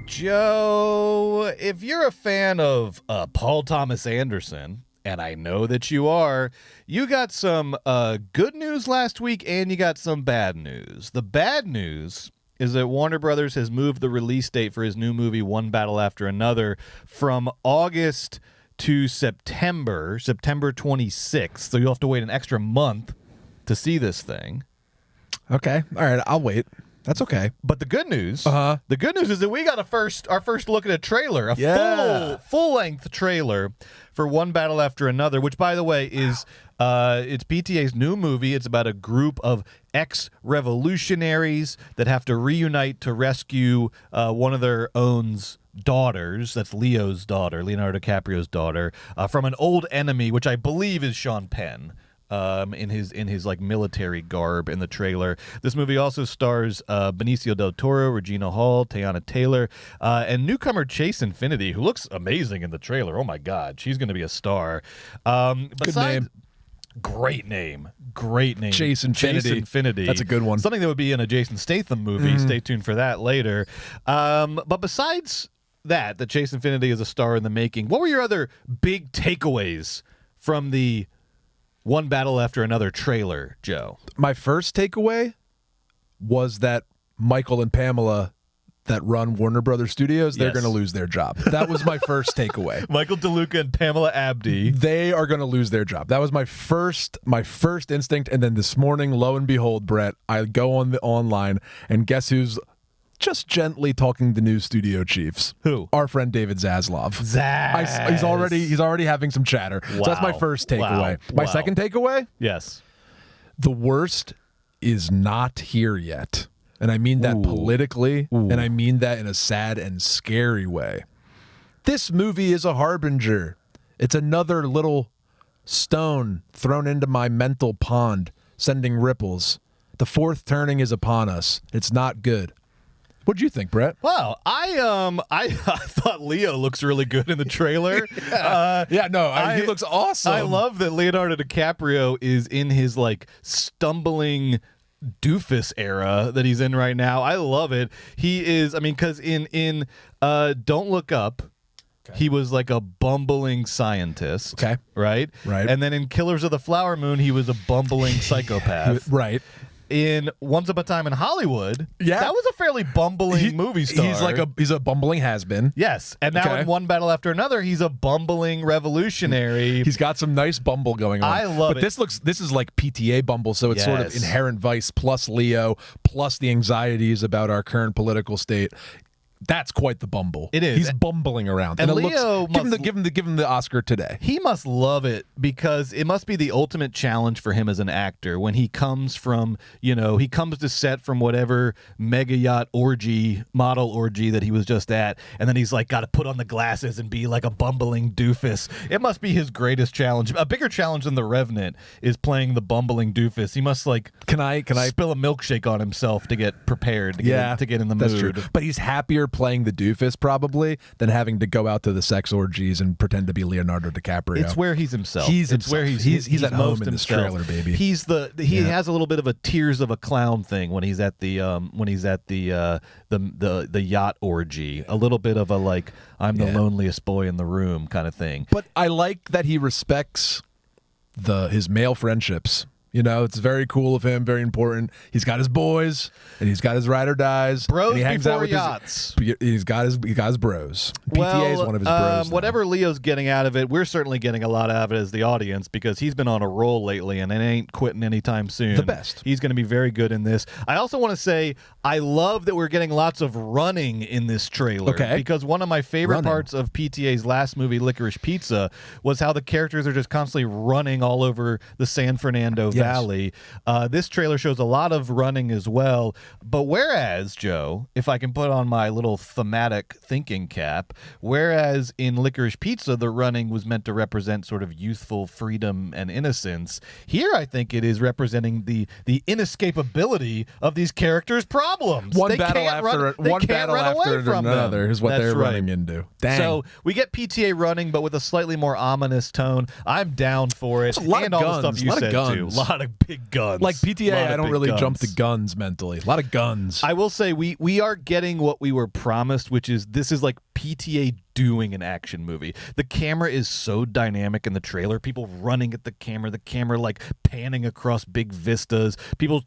Joe, if you're a fan of Paul Thomas Anderson, and I know that you are, you got some good news last week and you got some bad news. The bad news is that Warner Brothers has moved the release date for his new movie, One Battle After Another, from August to September 26th. So you'll have to wait an extra month to see this thing. Okay. All right. I'll wait. That's okay. But the good news is that we got our first look at a trailer, full length trailer for One Battle After Another, which, by the way, is it's PTA's new movie. It's about a group of ex-revolutionaries that have to reunite to rescue one of their own daughters. That's Leo's daughter, Leonardo DiCaprio's daughter, from an old enemy, which I believe is Sean Penn. In his like military garb in the trailer. This movie also stars Benicio del Toro, Regina Hall, Teyana Taylor, and newcomer Chase Infinity, who looks amazing in the trailer. Oh my God, she's going to be a star. Good name. Great name. Chase Infinity. That's a good one. Something that would be in a Jason Statham movie. Stay tuned for that later. But besides that Chase Infinity is a star in the making, what were your other big takeaways from the One Battle After Another trailer, Joe? My first takeaway was that Michael and Pamela that run Warner Brothers Studios, they're going to lose their job. That was my first takeaway. Michael DeLuca and Pamela Abdi. They are going to lose their job. That was my first instinct. And then this morning, lo and behold, Brett, I go on the online and guess who's just gently talking to new studio chiefs? Who? Our friend David Zaslav. He's already having some chatter. Wow. So that's my first takeaway. Wow. My second takeaway? Yes. The worst is not here yet. And I mean that politically, and I mean that in a sad and scary way. This movie is a harbinger. It's another little stone thrown into my mental pond, sending ripples. The fourth turning is upon us. It's not good. What'd you think, Brett? Well, I thought Leo looks really good in the trailer. He looks awesome. I love that Leonardo DiCaprio is in his like stumbling doofus era that he's in right now. I love it. He is. I mean, because in Don't Look Up, he was like a bumbling scientist. Okay. Right. And then in Killers of the Flower Moon, he was a bumbling psychopath. Right. In Once Upon a Time in Hollywood, that was a fairly bumbling movie star. He's a bumbling has-been. Yes, and now in One Battle After Another, he's a bumbling revolutionary. He's got some nice bumble going on. I love it. But this is like PTA bumble, so it's sort of Inherent Vice plus Leo plus the anxieties about our current political state. That's quite the bumble. It is. He's bumbling around. And it Leo looks, give him the Oscar today. He must love it because it must be the ultimate challenge for him as an actor when he comes from, he comes to set from whatever mega yacht model orgy that he was just at, and then he's like got to put on the glasses and be like a bumbling doofus. It must be his greatest challenge. A bigger challenge than The Revenant is playing the bumbling doofus. He must can I spill a milkshake on himself to get prepared to get in the mood. That's true. But he's happier playing the doofus probably than having to go out to the sex orgies and pretend to be Leonardo DiCaprio. It's where he's himself. He's most at home in this himself. trailer, baby. He has a little bit of a Tears of a Clown thing when he's at the yacht orgy. A little bit of a like I'm the loneliest boy in the room kind of thing. But I like that he respects his male friendships. It's very cool of him, very important. He's got his boys, and he's got his ride or dies. Bros and he hangs before out with yachts. He's got his bros. PTA is one of his bros. Whatever Leo's getting out of it, we're certainly getting a lot out of it as the audience because he's been on a roll lately, and it ain't quitting anytime soon. The best. He's going to be very good in this. I also want to say I love that we're getting lots of running in this trailer. Okay. Because one of my favorite parts of PTA's last movie, Licorice Pizza, was how the characters are just constantly running all over the San Fernando Valley. This trailer shows a lot of running as well. But whereas, Joe, if I can put on my little thematic thinking cap, whereas in Licorice Pizza, the running was meant to represent sort of youthful freedom and innocence, here I think it is representing the inescapability of these characters' problems. One battle after another is what they're running into. Dang. So we get PTA running, but with a slightly more ominous tone. I'm down for it. And all the stuff you said, too. lot of big guns. Like PTA, I don't really guns. jump to guns mentally. A lot of guns. I will say we are getting what we were promised, which is this is like PTA doing an action movie. The camera is so dynamic in the trailer. People running at the camera like panning across big vistas, people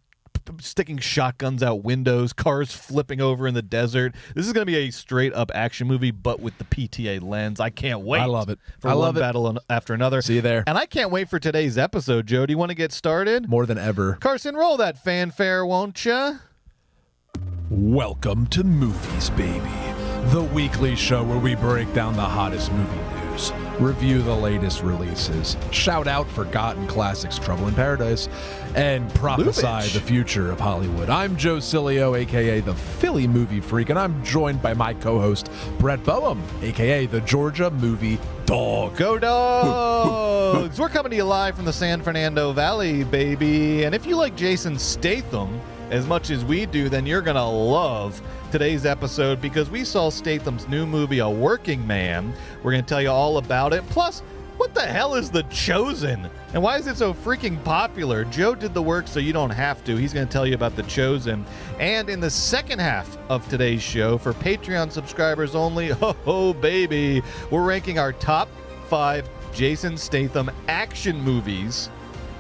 sticking shotguns out windows, cars flipping over in the desert. This is going to be a straight up action movie, but with the PTA lens. I can't wait. I love it. For one battle after another. See you there. And I can't wait for today's episode, Joe. Do you want to get started? More than ever. Carson, roll that fanfare, won't you? Welcome to Movies, Baby, the weekly show where we break down the hottest movie news, review the latest releases, shout out forgotten classics, Trouble in Paradise, and prophesy the future of Hollywood. I'm Joe Cilio, a.k.a. the Philly Movie Freak, and I'm joined by my co-host, Brett Boehm, a.k.a. the Georgia Movie Dog. Go Dogs! We're coming to you live from the San Fernando Valley, baby. And if you like Jason Statham as much as we do, then you're going to love today's episode because we saw Statham's new movie, A Working Man. We're going to tell you all about it. Plus, what the hell is The Chosen? And why is it so freaking popular? Joe did the work so you don't have to. He's going to tell you about The Chosen. And in the second half of today's show, for Patreon subscribers only, ho baby, we're ranking our top 5 Jason Statham action movies.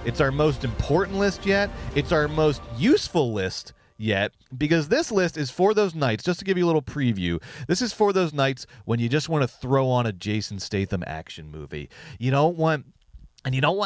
It's our most important list yet. It's our most useful list yet, because this list is for those nights, just to give you a little preview, this is for those nights when you just want to throw on a Jason Statham action movie. You don't want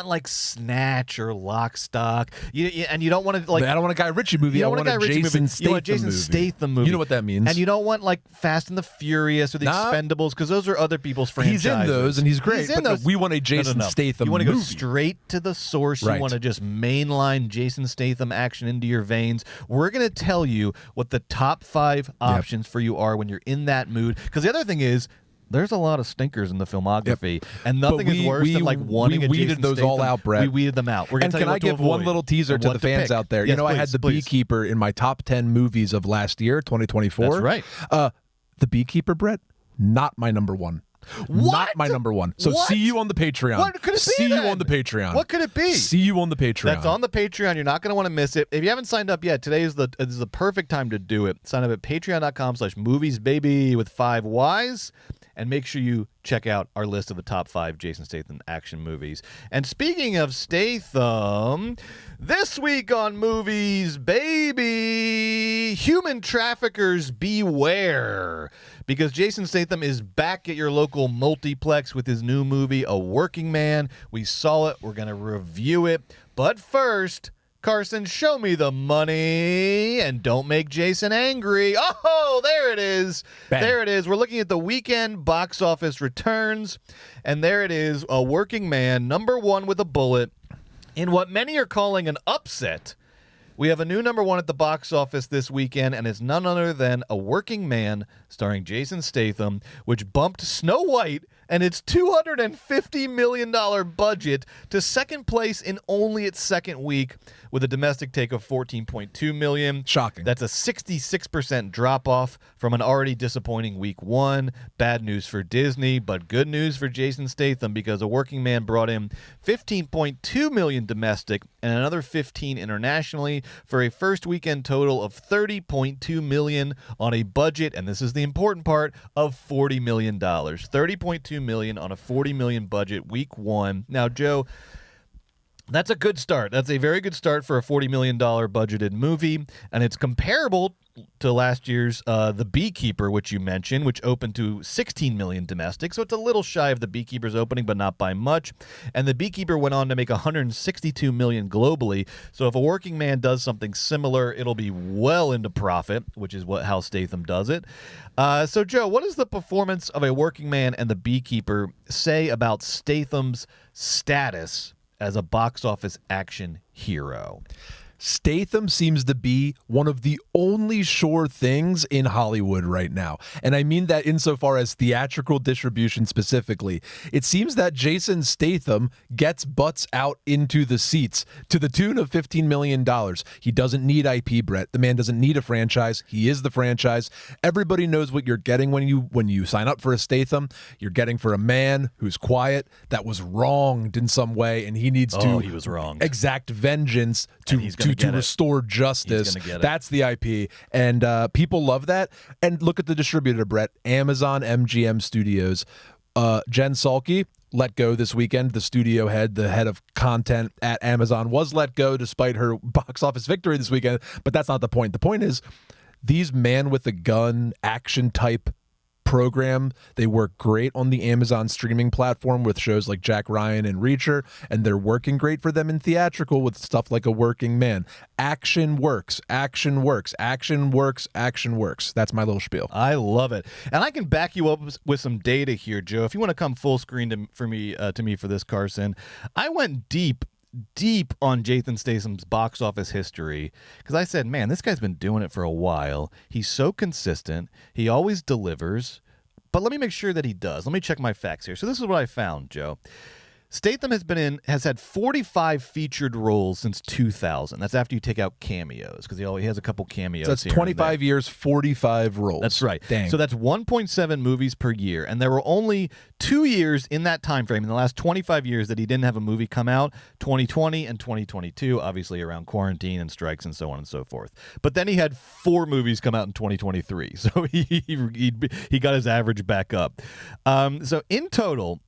like Snatch or Lock, Stock. And you don't want to like. I don't want a Guy Ritchie movie. I want a Jason Statham movie. You want a Jason Statham movie. You know what that means. And you don't want like Fast and the Furious or the Expendables, because those are other people's franchises. He's in those and he's great. But we want a Jason Statham movie. You want to go straight to the source. Right. You want to just mainline Jason Statham action into your veins. We're going to tell you what the top 5 options for you are when you're in that mood. Because the other thing is, there's a lot of stinkers in the filmography, and nothing is worse than like wanting a Jason weeded those Statham. all out, Brett. We weeded them out. We're gonna and tell can you what I give to avoid one little teaser to the fans out there? Yes, you know, I had The Beekeeper in my top 10 movies of last year, 2024. That's right. The Beekeeper, Brett, not my number one. What? Not my number one. So What? see you on the Patreon. What could it be See then? you on the Patreon. What could it be? See you on the Patreon. That's on the Patreon. You're not going to want to miss it. If you haven't signed up yet, today is the perfect time to do it. Sign up at patreon.com/moviesbaby with 5 Ys. And make sure you check out our list of the top 5 Jason Statham action movies. And speaking of Statham, this week on Movies Baby, human traffickers beware. Because Jason Statham is back at your local multiplex with his new movie, A Working Man. We saw it. We're going to review it. But first, Carson, show me the money and don't make Jason angry. Oh, there it is. Bang. There it is. We're looking at the weekend box office returns, and there it is, A Working Man, number 1 with a bullet in what many are calling an upset. We have a new number 1 at the box office this weekend, and it's none other than A Working Man starring Jason Statham, which bumped Snow White and its $250 million budget to second place in only its second week, with a domestic take of $14.2 million. Shocking. That's a 66% drop-off from an already disappointing week 1. Bad news for Disney, but good news for Jason Statham, because A Working Man brought in $15.2 million domestic and another $15 internationally, for a first weekend total of $30.2 million on a budget, and this is the important part, of $40 million. $30.2 million on a $40 million budget, week 1. Now, Joe, that's a good start. That's a very good start for a $40 million budgeted movie, and it's comparable to last year's The Beekeeper, which you mentioned, which opened to $16 million domestic. So it's a little shy of The Beekeeper's opening, but not by much. And The Beekeeper went on to make $162 million globally. So if A Working Man does something similar, it'll be well into profit, which is how Statham does it. So, Joe, what does the performance of A Working Man and The Beekeeper say about Statham's status as a box office action hero? Statham seems to be one of the only sure things in Hollywood right now. And I mean that insofar as theatrical distribution specifically. It seems that Jason Statham gets butts out into the seats to the tune of $15 million. He doesn't need IP, Brett. The man doesn't need a franchise. He is the franchise. Everybody knows what you're getting when you sign up for a Statham. You're getting for a man who's quiet, that was wronged in some way, and he needs to he was wronged. Exact vengeance to restore justice. That's the IP, and people love that. And look at the distributor, Brett. Amazon MGM Studios. Jen Salke let go this weekend. The studio head, the head of content at Amazon, was let go despite her box office victory this weekend. But that's not the point. The point is, these man with a gun action type program, they work great on the Amazon streaming platform with shows like Jack Ryan and Reacher, and they're working great for them in theatrical with stuff like A Working Man. Action works, action works, action works, action works. That's my little spiel. I love it. And I can back you up with some data here, Joe. If you want to come full screen to me for this, Carson, I went deep on Jason Statham's box office history because I said, man, this guy's been doing it for a while. He's so consistent. He always delivers. But let me make sure that he does. Let me check my facts here. So this is what I found, Joe. Statham has had 45 featured roles since 2000. That's after you take out cameos, because he has a couple cameos. So that's 25 years, 45 roles. That's right. Dang. So that's 1.7 movies per year, and there were only 2 years in that time frame, in the last 25 years, that he didn't have a movie come out, 2020 and 2022, obviously around quarantine and strikes and so on and so forth. But then he had 4 movies come out in 2023, so he got his average back up. So in total,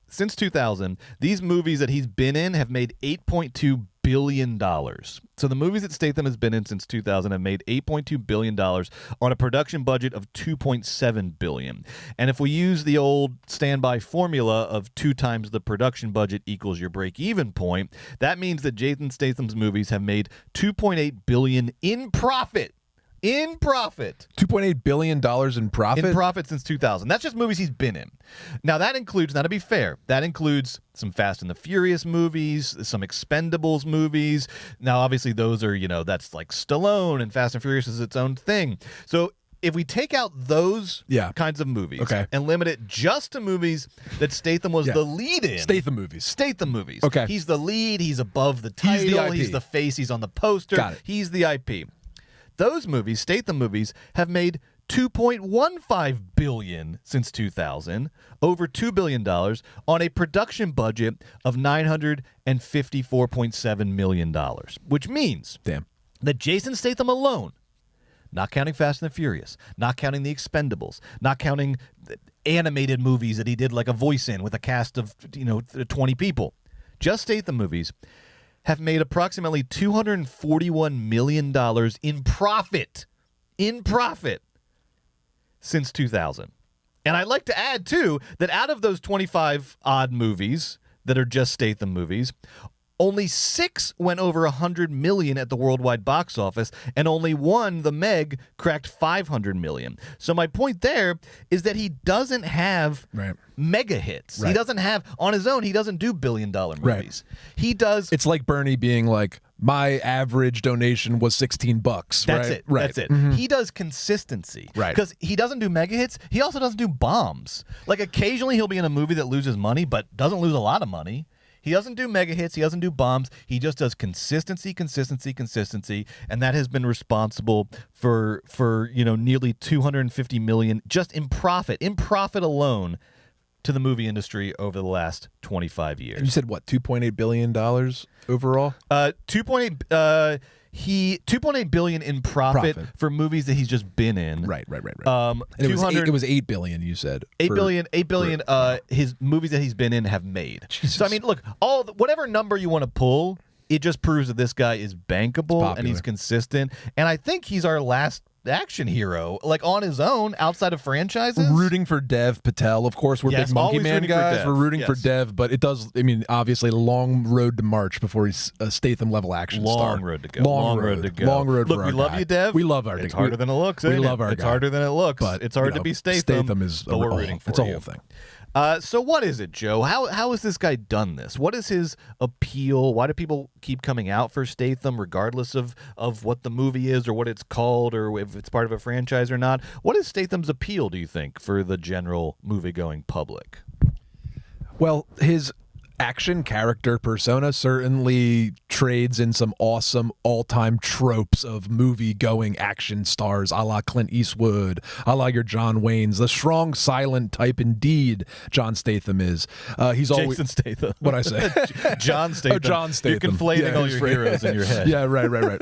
since 2000, these movies that he's been in have made $8.2 billion. So the movies that Statham has been in since 2000 have made $8.2 billion on a production budget of $2.7 billion. And if we use the old standby formula of 2 times the production budget equals your break-even point, that means that Jason Statham's movies have made $2.8 billion in profit. In profit. $2.8 billion in profit? In profit since 2000. That's just movies he's been in. Now, that includes, now to be fair, that includes some Fast and the Furious movies, some Expendables movies. Now, obviously, those are, that's like Stallone, and Fast and Furious is its own thing. So if we take out those kinds of movies and limit it just to movies that Statham was the lead in. Statham movies. Okay. He's the lead. He's above the title. He's the face. He's on the poster. Got it. He's the IP. Those movies, Statham movies, have made $2.15 billion since 2000, over $2 billion, on a production budget of $954.7 million, which means that Jason Statham alone, not counting Fast and the Furious, not counting the Expendables, not counting the animated movies that he did like a voice in with a cast of 20 people, just Statham movies, have made approximately $241 million in profit since 2000. And I'd like to add, too, that out of those 25 odd movies that are just Statham movies, only 6 went over $100 million at the worldwide box office, and only 1, The Meg, cracked $500 million. So my point there is that he doesn't have mega hits. He doesn't have, on his own, he doesn't do billion-dollar movies. He does. It's like Bernie being like, my average donation was $16. That's it. That's it. Mm-hmm. He does consistency. Because he doesn't do mega hits. He also doesn't do bombs. Like, occasionally he'll be in a movie that loses money, but doesn't lose a lot of money. He doesn't do mega hits. He doesn't do bombs. He just does consistency, and that has been responsible for nearly $250 million just in profit alone to the movie industry over the last 25 years. And you said what, $2.8 billion overall? $2.8 billion in profit for movies that he's just been in. Right. And it was $8 billion, you said. $8 billion. His movies that he's been in have made. Jesus. So I mean, look, whatever number you want to pull, it just proves that this guy is bankable and he's consistent. And I think he's our last action hero, like on his own, outside of franchises. Rooting for Dev Patel, of course. We're big Monkey Man guys. We're rooting for Dev, but it does. I mean, obviously, long road to march before he's a Statham level action star. Long road to go. Long road to go. Long road. Look, we love you, Dev. We love our. It's harder than it looks. We love our. It's harder than it looks. But it's hard to be Statham. Statham is. But we're rooting for you. It's a whole thing. So what is it, Joe? How has this guy done this? What is his appeal? Why do people keep coming out for Statham, regardless of what the movie is or what it's called or if it's part of a franchise or not? What is Statham's appeal, do you think, for the general movie-going public? Well, his action character persona certainly trades in some awesome all-time tropes of movie-going action stars, a la Clint Eastwood, a la your John Waynes, the strong, silent type indeed John Statham is. He's always Jason Statham. What'd I say? John Statham. Oh, John Statham. You're conflating all your heroes in your head. Yeah, right.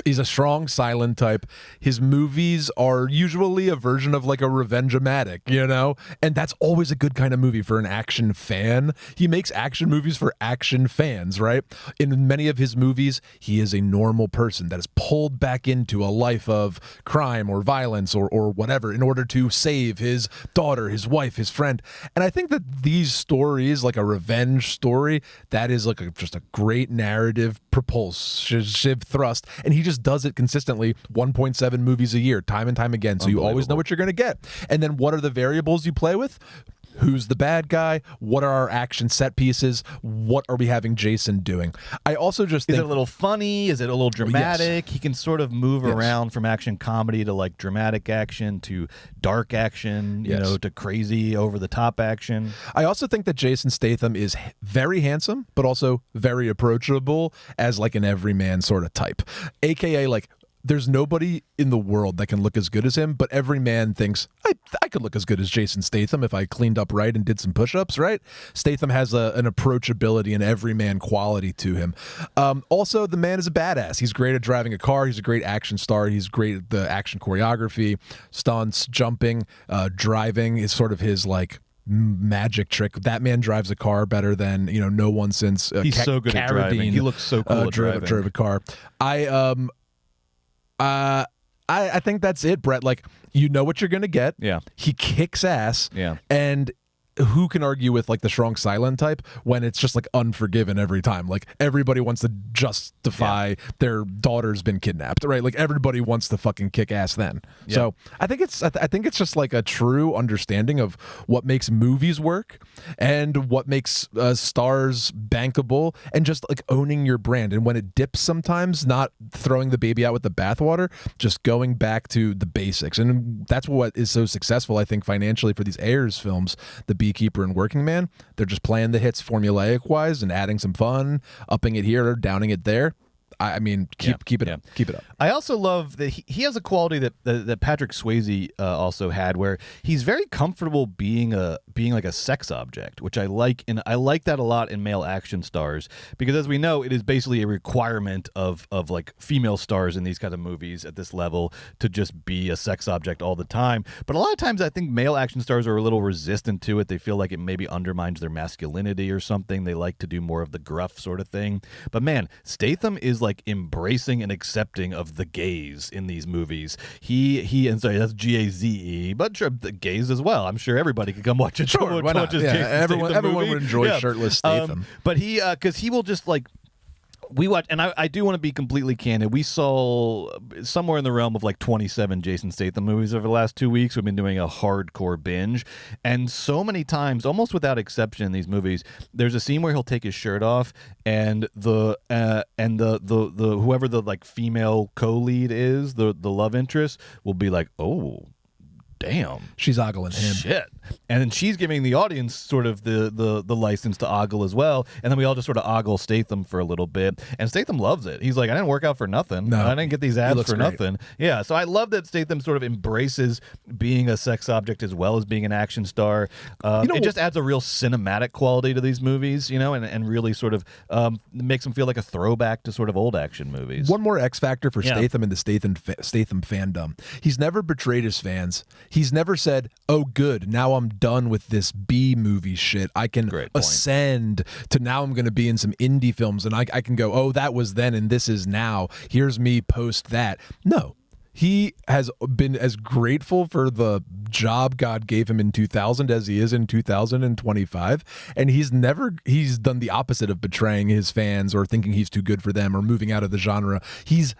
He's a strong, silent type. His movies are usually a version of like a revenge-o-matic, you know? And that's always a good kind of movie for an action fan. He makes action movies for action fans, right? In many of his movies, he is a normal person that is pulled back into a life of crime or violence or whatever in order to save his daughter, his wife, his friend. And I think that these stories, like a revenge story, that is like just a great narrative propulsive thrust. And he just does it consistently, 1.7 movies a year, time and time again. So you always know what you're going to get. And then what are the variables you play with? Who's the bad guy? What are our action set pieces? What are we having Jason doing? I also just think... Is it a little funny? Is it a little dramatic? Yes. He can sort of move around from action comedy to like dramatic action to dark action, you know, to crazy over-the-top action. I also think that Jason Statham is very handsome, but also very approachable as like an everyman sort of type. AKA like... There's nobody in the world that can look as good as him, but every man thinks, I could look as good as Jason Statham if I cleaned up right and did some push-ups, right? Statham has an approachability and everyman quality to him. Also, the man is a badass. He's great at driving a car. He's a great action star. He's great at the action choreography, stunts, jumping, driving is sort of his, like, magic trick. That man drives a car better than, you know, no one since he's so good at driving. He looks so cool at driving. Drove a car. I think that's it, Brett. Like, you know what you're going to get. Yeah. He kicks ass. Yeah. And who can argue with like the strong silent type when it's just like Unforgiven every time? Like everybody wants to justify their daughter's been kidnapped, right? Like everybody wants to fucking kick ass then. Yeah. So I think it's just like a true understanding of what makes movies work and what makes stars bankable and just like owning your brand. And when it dips sometimes, not throwing the baby out with the bathwater, just going back to the basics. And that's what is so successful, I think, financially for these Ayers films, the Beekeeper and Working Man. They're just playing the hits formulaic wise and adding some fun, upping it here, downing it there. I mean, keep it up. Keep it up. I also love that he has a quality that Patrick Swayze also had, where he's very comfortable being like a sex object, which I like, and I like that a lot in male action stars, because as we know, it is basically a requirement of like female stars in these kind of movies at this level to just be a sex object all the time. But a lot of times, I think male action stars are a little resistant to it. They feel like it maybe undermines their masculinity or something. They like to do more of the gruff sort of thing. But man, Statham is like embracing and accepting of the gays in these movies. He and sorry, that's Gaze, but sure, the gays as well. I'm sure everybody could come watch it. Sure, why not? Yeah, everyone would enjoy shirtless Statham. But because he will just like. We watch, and I do want to be completely candid. We saw somewhere in the realm of like 27 Jason Statham movies over the last 2 weeks. We've been doing a hardcore binge, and so many times, almost without exception, in these movies, there's a scene where he'll take his shirt off, and the whoever the like female co-lead is, the love interest, will be like, oh. Damn, she's ogling him. Shit, and then she's giving the audience sort of the license to ogle as well, and then we all just sort of ogle Statham for a little bit, and Statham loves it. He's like, I didn't work out for nothing. No, I didn't get these abs for nothing. Yeah, so I love that Statham sort of embraces being a sex object as well as being an action star. It just adds a real cinematic quality to these movies, you know, and really sort of makes them feel like a throwback to sort of old action movies. One more X factor for Statham and the Statham fandom: he's never betrayed his fans. He's never said, oh, good, now I'm done with this B movie shit. I can ascend to now I'm going to be in some indie films, and I can go, oh, that was then and this is now. Here's me post that. No. He has been as grateful for the job God gave him in 2000 as he is in 2025. And he's done the opposite of betraying his fans or thinking he's too good for them or moving out of the genre. He's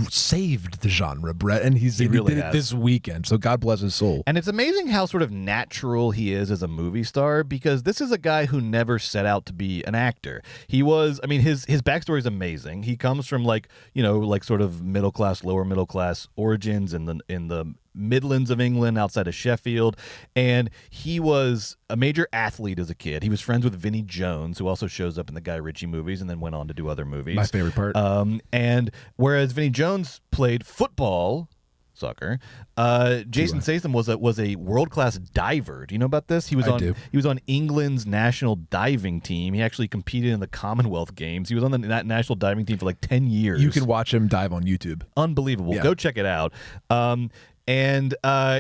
saved the genre, Brett, and he really did it this weekend. So God bless his soul. And it's amazing how sort of natural he is as a movie star, because this is a guy who never set out to be an actor. He was, I mean, his backstory is amazing. He comes from like sort of middle class, lower middle class origins in the Midlands of England, outside of Sheffield, and he was a major athlete as a kid. He was friends with Vinnie Jones, who also shows up in the Guy Ritchie movies and then went on to do other movies. My favorite part. And whereas Vinnie Jones played football, soccer, Jason Statham was a world-class diver. Do you know about this? He was on England's national diving team. He actually competed in the Commonwealth Games. He was on the national diving team for like 10 years. You can watch him dive on YouTube. Unbelievable. Yeah. Go check it out. And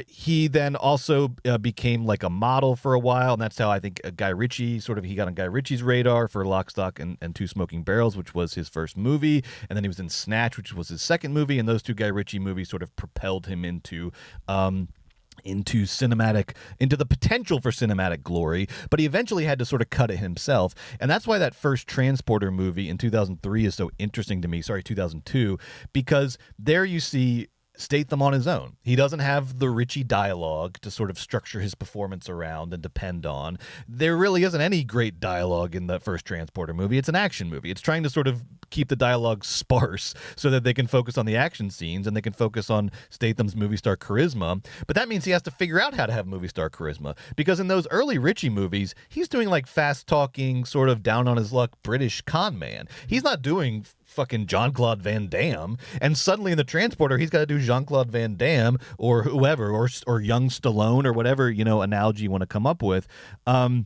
he then also became like a model for a while, and that's how I think Guy Ritchie he got on Guy Ritchie's radar for Lock, Stock, and Two Smoking Barrels, which was his first movie, and then he was in Snatch, which was his second movie, and those two Guy Ritchie movies sort of propelled him into the potential for cinematic glory, but he eventually had to sort of cut it himself. And that's why that first Transporter movie in 2003 is so interesting to me. 2002, because there you see Statham on his own. He doesn't have the Ritchie dialogue to sort of structure his performance around and depend on. There really isn't any great dialogue in the first Transporter movie. It's an action movie. It's trying to sort of keep the dialogue sparse so that they can focus on the action scenes and they can focus on Statham's movie star charisma. But that means he has to figure out how to have movie star charisma, because in those early Ritchie movies, he's doing like fast-talking, sort of down on his luck British con man. He's not doing fucking Jean-Claude Van Damme, and suddenly in the Transporter he's got to do Jean-Claude Van Damme or whoever, or young Stallone, or whatever analogy you want to come up with, and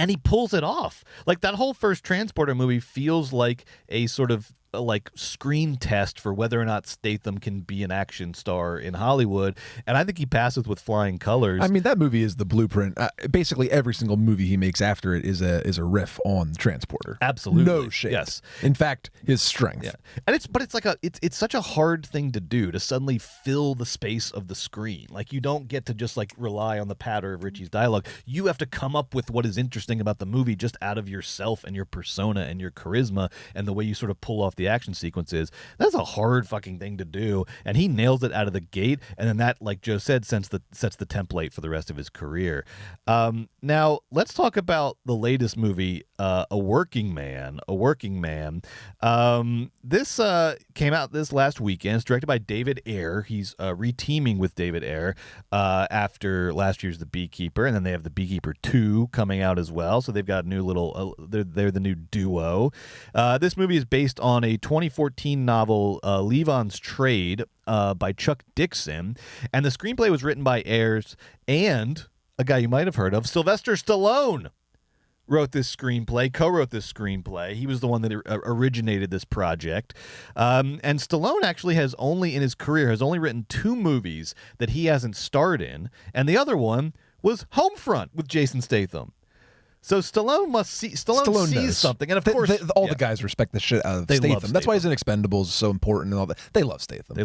he pulls it off. Like, that whole first Transporter movie feels like a sort of like screen test for whether or not Statham can be an action star in Hollywood, and I think he passes with flying colors. I mean, that movie is the blueprint. Basically, every single movie he makes after it is a riff on Transporter. Absolutely, no shade. Yes, in fact, his strength. Yeah, and it's such a hard thing to do, to suddenly fill the space of the screen. Like, you don't get to just like rely on the patter of Ritchie's dialogue. You have to come up with what is interesting about the movie just out of yourself and your persona and your charisma and the way you sort of pull off the action sequences. That's a hard fucking thing to do, and he nails it out of the gate, and then that, like Joe said, sets the template for the rest of his career. Now let's talk about the latest movie, A Working Man. This came out this last weekend. It's directed by David Ayer. He's reteaming with David Ayer after last year's The Beekeeper, and then they have The Beekeeper 2 coming out as well, so they've got a new little they're the new duo. This movie is based on a 2014 novel, Levon's Trade, by Chuck Dixon, and the screenplay was written by Ayers and a guy you might have heard of, Sylvester Stallone. Co-wrote this screenplay. He was the one that originated this project. And Stallone actually has only written 2 movies that he hasn't starred in, and the other one was Homefront with Jason Statham. So Stallone sees knows something, and of course, all the guys respect the shit out of Statham. That's why his Expendables is so important and all that. They love Statham.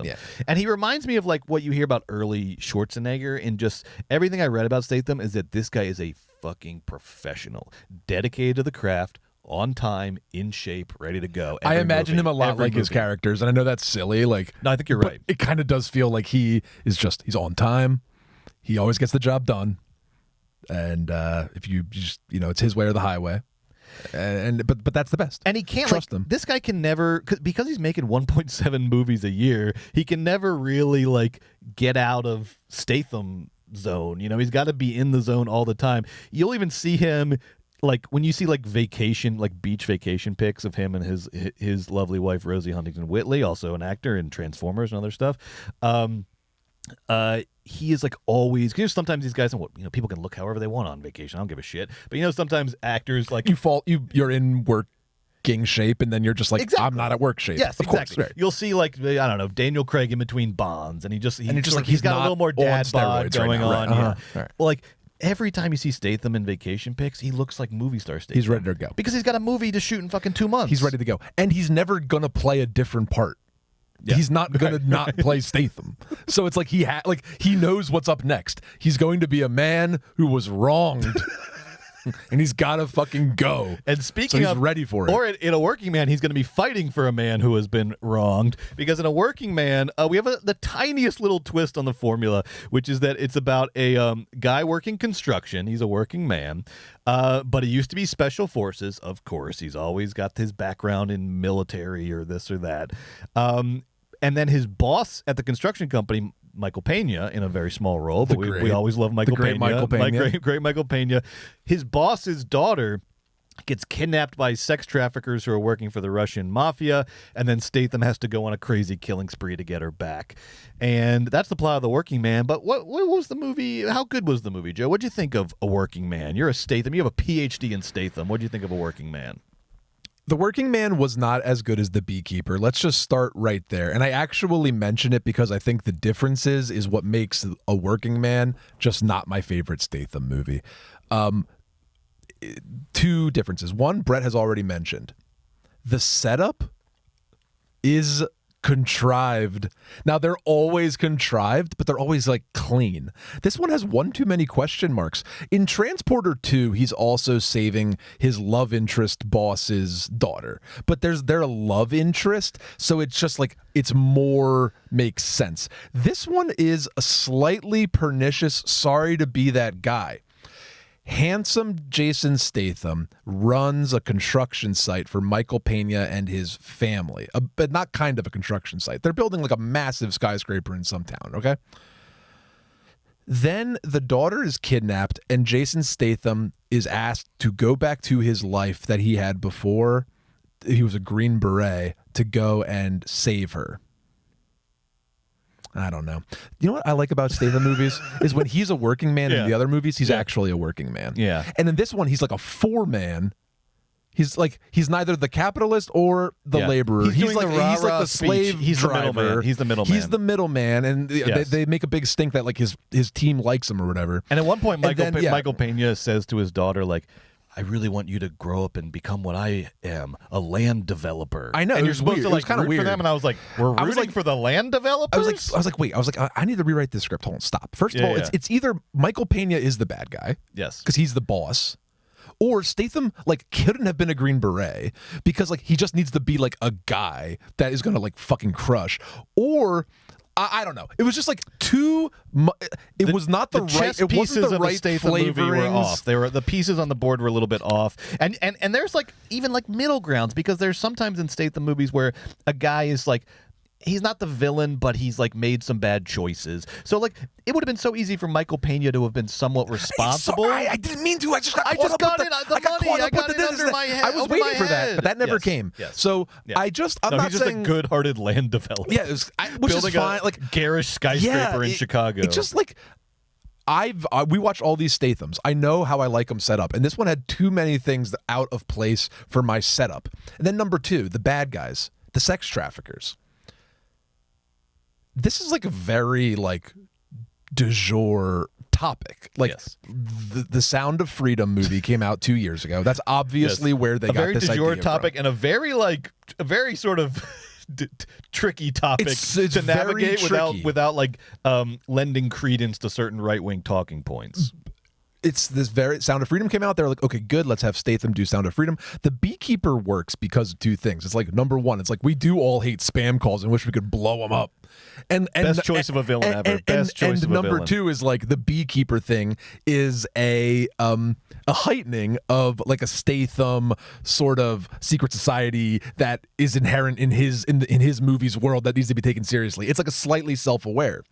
Yeah. And he reminds me of like what you hear about early Schwarzenegger, and just everything I read about Statham is that this guy is a fucking professional, dedicated to the craft, on time, in shape, ready to go. I imagine him a lot like his characters, and I know that's silly. Like, no, I think you're right. It kind of does feel like he's on time. He always gets the job done. And if you just, it's his way or the highway, but that's the best. And he can't trust him. This guy can never, because he's making 1.7 movies a year. He can never really like get out of Statham zone. He's got to be in the zone all the time. You'll even see him like when you see like beach vacation pics of him and his lovely wife Rosie Huntington Whiteley, also an actor in Transformers and other stuff. He is like always, because sometimes these guys, people can look however they want on vacation. I don't give a shit. But sometimes actors like you're in working shape, and then you're just like, exactly. I'm not at work shape. Yes, of exactly. Course, right. You'll see like, I don't know, Daniel Craig in between Bonds, and he's got a little more dad bod going on. Right. Yeah. Right. Well, like every time you see Statham in vacation pics, he looks like movie star Statham. He's ready to go because he's got a movie to shoot in fucking 2 months. He's ready to go, and he's never gonna play a different part. Yeah. He's not going to not play Statham. So it's like he knows what's up next. He's going to be a man who was wronged and he's got to fucking go. And speaking he's of ready for it. Or in A Working Man, he's going to be fighting for a man who has been wronged. Because in A Working Man, we have the tiniest little twist on the formula, which is that it's about a guy working construction. He's a working man, but he used to be special forces. Of course, he's always got his background in military or this or that. And then his boss at the construction company, Michael Pena, in a very small role, but we always love Michael Pena. Michael Pena. Great Michael Pena. His boss's daughter gets kidnapped by sex traffickers who are working for the Russian mafia, and then Statham has to go on a crazy killing spree to get her back. And that's the plot of The Working Man. But what was the movie? How good was the movie, Joe? What'd you think of A Working Man? You're a Statham. You have a PhD in Statham. What'd you think of A Working Man? The Working Man was not as good as The Beekeeper. Let's just start right there. And I actually mention it because I think the differences is what makes A Working Man just not my favorite Statham movie. Two differences. One, Brett has already mentioned. The setup is contrived. Now, they're always contrived, but they're always like clean. This one has one too many question marks. In Transporter 2, he's also saving his love interest boss's daughter, but they're a love interest, so it's just like it's more makes sense. This one is a slightly pernicious, sorry to be that guy. Handsome Jason Statham runs a construction site for Michael Pena and his family, but not kind of a construction site. They're building like a massive skyscraper in some town, okay? Then the daughter is kidnapped, and Jason Statham is asked to go back to his life that he had before he was a Green Beret to go and save her. I don't know. You know what I like about Statham movies is when he's a working man in the other movies, he's actually a working man. Yeah. And in this one, he's like a four-man. He's neither the capitalist or the laborer. He's like the slave driver. He's the middleman. He's the middleman, and they make a big stink that like his team likes him or whatever. And at one point, Michael Pena says to his daughter, like, I really want you to grow up and become what I am, a land developer. I know. And you're supposed to like kind of root for them, and I was like, we're rooting for the land developers? I was like, I need to rewrite this script. Hold on, stop. First of all, it's either Michael Pena is the bad guy. Yes. Because he's the boss. Or Statham like couldn't have been a Green Beret because like he just needs to be like a guy that is gonna like fucking crush. Or I don't know. It was just like it was not the right. It wasn't the right flavorings. Movie were off. The pieces on the board were a little bit off, and there's like even like middle grounds because there's sometimes in Statham movies where a guy is like. He's not the villain, but he's like made some bad choices. So like it would have been so easy for Michael Pena to have been somewhat responsible. I didn't mean to. I just got caught up with it under my head. I was waiting for that, but that never came. Yes. So I'm not he's saying just a good-hearted land developer. Yeah, which is fine. Like garish skyscraper in Chicago. It's just like we watch all these Stathams. I know how I like them set up, and this one had too many things out of place for my setup. And then number two, the bad guys, the sex traffickers. This is like a very like du jour topic. Like the Sound of Freedom movie came out 2 years ago. That's obviously where they got this idea from. A very du jour topic and a very sort of tricky topic to navigate without like lending credence to certain right-wing talking points. It's this very Sound of Freedom came out. They're like, okay, good. Let's have Statham do Sound of Freedom. The Beekeeper works because of two things. It's like number one, it's like we do all hate spam calls and wish we could blow them up. And best choice of a villain ever. Best choice of a villain. And number two is like the Beekeeper thing is a heightening of like a Statham sort of secret society that is inherent in his movie's world that needs to be taken seriously. It's like a slightly self-aware.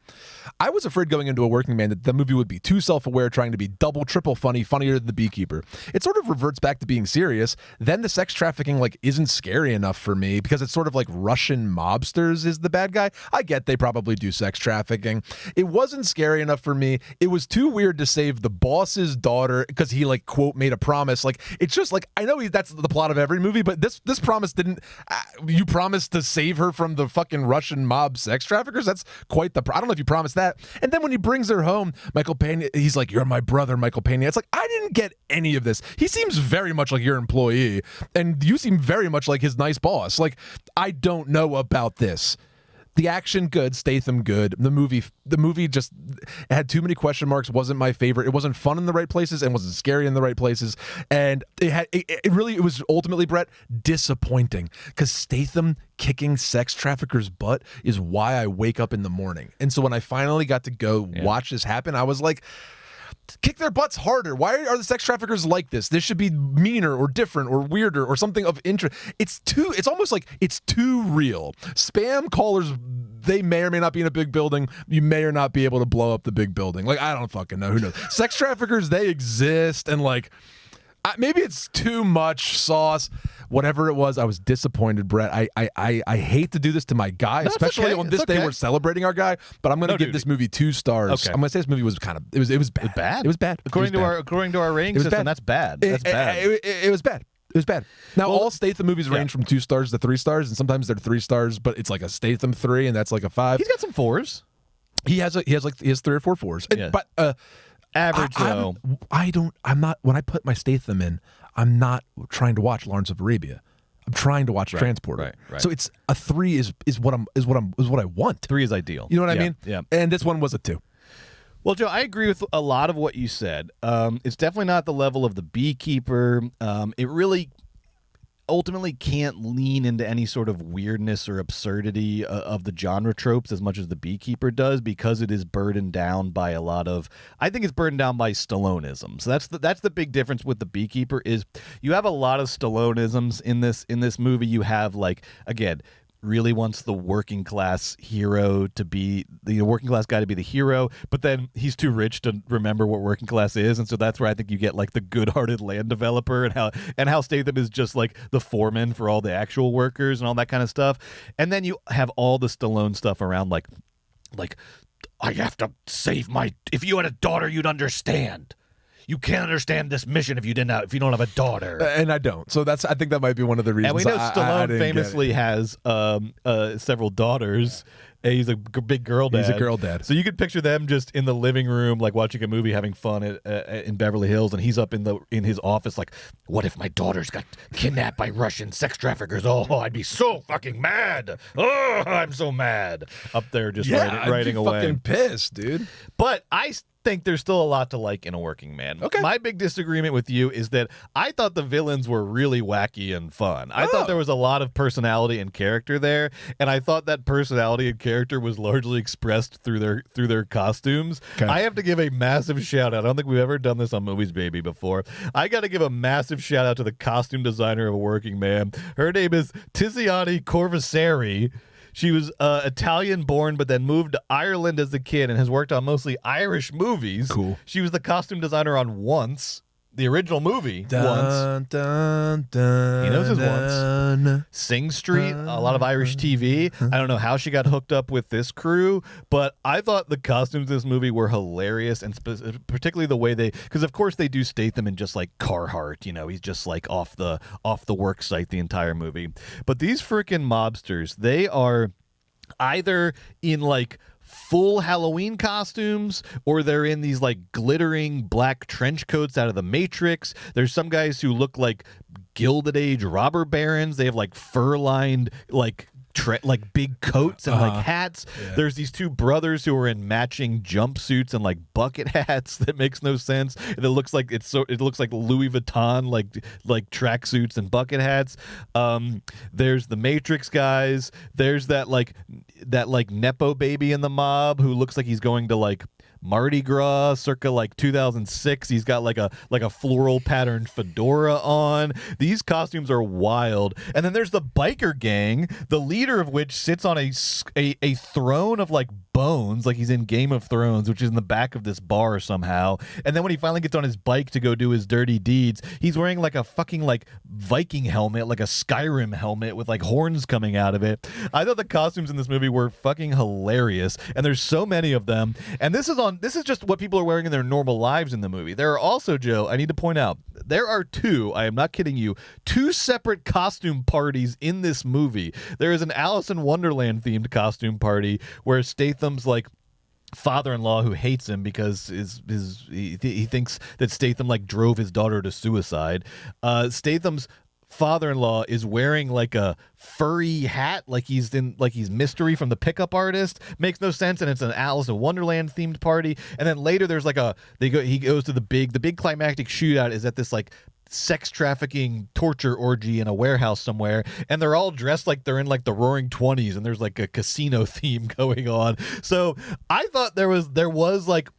I was afraid going into A Working Man that the movie would be too self-aware, trying to be double, triple funny, funnier than The Beekeeper. It sort of reverts back to being serious. Then the sex trafficking like isn't scary enough for me because it's sort of like Russian mobsters is the bad guy. I get they probably do sex trafficking. It wasn't scary enough for me. It was too weird to save the boss's daughter because he like quote made a promise. Like it's just like I know that's the plot of every movie, but this promise didn't. You promised to save her from the fucking Russian mob sex traffickers. That's quite the. I don't know if you promised that. And then when he brings her home, Michael Pena, he's like, "You're my brother, Michael Pena." It's like I didn't get any of this. He seems very much like your employee, and you seem very much like his nice boss. Like I don't know about this. The action good, Statham good. The movie just had too many question marks. Wasn't my favorite. It wasn't fun in the right places and wasn't scary in the right places. And it was ultimately, Brett, disappointing because Statham kicking sex traffickers' butt is why I wake up in the morning. And so when I finally got to go watch this happen, I was like, kick their butts harder. Why are the sex traffickers like this? This should be meaner or different or weirder or something of interest. It's almost like it's too real. Spam callers, they may or may not be in a big building. You may or not be able to blow up the big building. Like, I don't fucking know. Who knows? Sex traffickers, they exist, and like, maybe it's too much sauce. Whatever it was, I was disappointed, Brett. I hate to do this to my guy, especially on this day we're celebrating our guy. But I'm going to give this movie 2 stars. Okay. I'm going to say this movie was it was bad. It was bad. According to our rating system, that's bad. That's bad. It was bad. It was bad. Now, all Statham movies range from 2 stars to 3 stars, and sometimes they're 3 stars, but it's like a Statham 3, and that's like a 5. He's got some 4s. He has 3 or 4 4s. Yeah. But average though. I'm not. When I put my Statham in, I'm not trying to watch Lawrence of Arabia. I'm trying to watch Transporter. Right. So it's a 3 is what I want. 3 is ideal. You know what I mean? Yeah. And this one was a 2. Well, Joe, I agree with a lot of what you said. It's definitely not the level of The Beekeeper. It really ultimately can't lean into any sort of weirdness or absurdity of the genre tropes as much as The Beekeeper does, because it is burdened down by a lot of, I think it's burdened down by Stalloneism. So that's the big difference with The Beekeeper is you have a lot of Stalloneisms in this movie. You have, like, again, really wants the working class hero to be the working class guy to be the hero, but then he's too rich to remember what working class is, and so that's where I think you get like the good-hearted land developer and how Statham is just like the foreman for all the actual workers and all that kind of stuff. And then you have all the Stallone stuff around like I have to save my, if you had a daughter you'd understand. You can't understand this mission if you don't have a daughter. And I don't. So I think that might be one of the reasons. And we know Stallone famously has several daughters. He's a big girl dad. He's a girl dad. So you could picture them just in the living room, like watching a movie, having fun in Beverly Hills, and he's up in his office, like, what if my daughters got kidnapped by Russian sex traffickers? Oh, I'd be so fucking mad. Oh, I'm so mad. Up there, just writing away. Fucking pissed, dude. But I think there's still a lot to like in A Working Man. Okay. My big disagreement with you is that I thought the villains were really wacky and fun. I thought there was a lot of personality and character there, and I thought that personality and character was largely expressed through their costumes. Okay. I have to give a massive shout out. I don't think we've ever done this on Movies Baby before. I got to give a massive shout out to the costume designer of A Working Man. Her name is Tiziani Corvaseri. She was Italian-born, but then moved to Ireland as a kid and has worked on mostly Irish movies. Cool. She was the costume designer on Once, the original movie. Once. Dun, dun, he knows his Once. Sing Street, a lot of Irish TV. I don't know how she got hooked up with this crew, but I thought the costumes in this movie were hilarious, and particularly the way because of course they do Statham in just like Carhartt, he's just like off the work site the entire movie. But these freaking mobsters, they are either in like full Halloween costumes, or they're in these like glittering black trench coats out of The Matrix. There's some guys who look like Gilded Age robber barons. They have like fur-lined like big coats and like hats. Yeah. There's these 2 brothers who are in matching jumpsuits and like bucket hats that makes no sense. And it looks like it looks like Louis Vuitton like tracksuits and bucket hats. There's the Matrix guys. There's that nepo baby in the mob who looks like he's going to like Mardi Gras circa like 2006. He's got like a floral patterned fedora on. These costumes are wild. And then there's the biker gang, the leader of which sits on a throne of like bones, like he's in Game of Thrones, which is in the back of this bar somehow. And then when he finally gets on his bike to go do his dirty deeds, he's wearing like a fucking like Viking helmet, like a Skyrim helmet with like horns coming out of it. I thought the costumes in this movie were fucking hilarious, and there's so many of them. And this is just what people are wearing in their normal lives in the movie. There are also, Joe, I need to point out, there are 2, I am not kidding you, 2 separate costume parties in this movie. There is an Alice in Wonderland themed costume party where Statham's like father-in-law, who hates him because he thinks that Statham like drove his daughter to suicide. Statham's father-in-law is wearing like a furry hat, like he's Mystery from the Pickup Artist. Makes no sense, and it's an Alice in Wonderland themed party. And then later there's like he goes to the big climactic shootout is at this like sex trafficking torture orgy in a warehouse somewhere, and they're all dressed like they're in like the Roaring 20s, and there's like a casino theme going on. So I thought there was like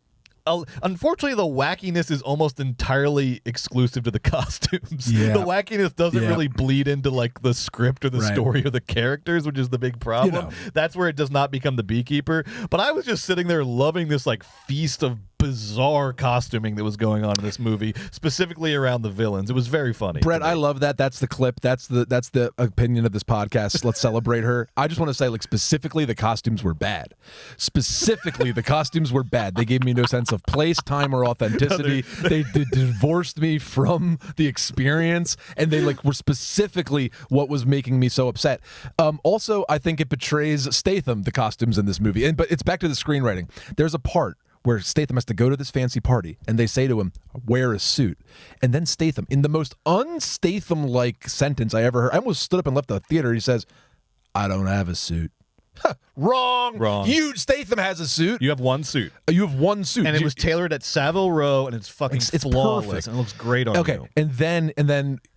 unfortunately the wackiness is almost entirely exclusive to the costumes. The wackiness doesn't really bleed into like the script or the story or the characters, which is the big problem. That's where it does not become The Beekeeper. But I was just sitting there loving this like feast of bizarre costuming that was going on in this movie, specifically around the villains. It was very funny. Brett, I love that. That's the clip. That's the opinion of this podcast. Let's celebrate her. I just want to say, like, specifically, the costumes were bad. Specifically, the costumes were bad. They gave me no sense of place, time, or authenticity. They divorced me from the experience, and they like were specifically what was making me so upset. Also, I think it betrays Statham, the costumes in this movie. But it's back to the screenwriting. There's a part where Statham has to go to this fancy party, and they say to him, wear a suit. And then Statham, in the most un-Statham-like sentence I ever heard, I almost stood up and left the theater. He says, I don't have a suit. Wrong. Statham has a suit. You have one suit. You have one suit. And it was tailored at Savile Row, and it's fucking flawless. Perfect. And it looks great on you. And then,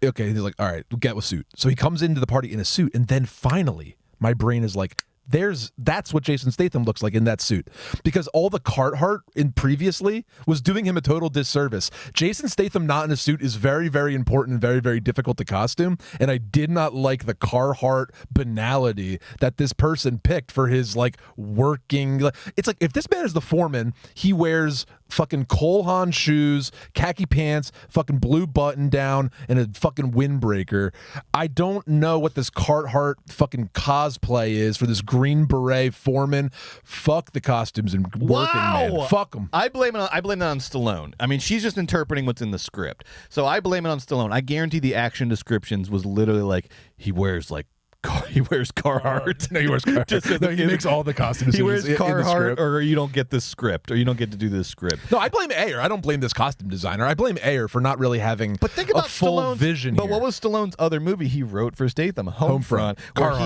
he's like, all right, we'll get a suit. So he comes into the party in a suit, and then finally, my brain is like, that's what Jason Statham looks like in that suit, because all the Carhartt in previously was doing him a total disservice. Jason Statham not in a suit is very, very important and very, very difficult to costume, and I did not like the Carhartt banality that this person picked for his like working. It's like if this man is the foreman, he wears fucking Cole Haan shoes, khaki pants, fucking blue button down, and a fucking windbreaker. I don't know what this Carhartt fucking cosplay is for this Green Beret foreman. Fuck the costumes and working man. Fuck them. I blame it on Stallone. I mean, she's just interpreting what's in the script. So I blame it on Stallone. I guarantee the action descriptions was literally like he wears Carhartt. No, he wears Carhartt. He makes all the costumes. He wears Carhartt, or you don't get this script, or you don't get to do this script. No, I blame Ayer. I don't blame this costume designer. I blame Ayer for not really having a full vision. But what was Stallone's other movie he wrote for Statham? Homefront, where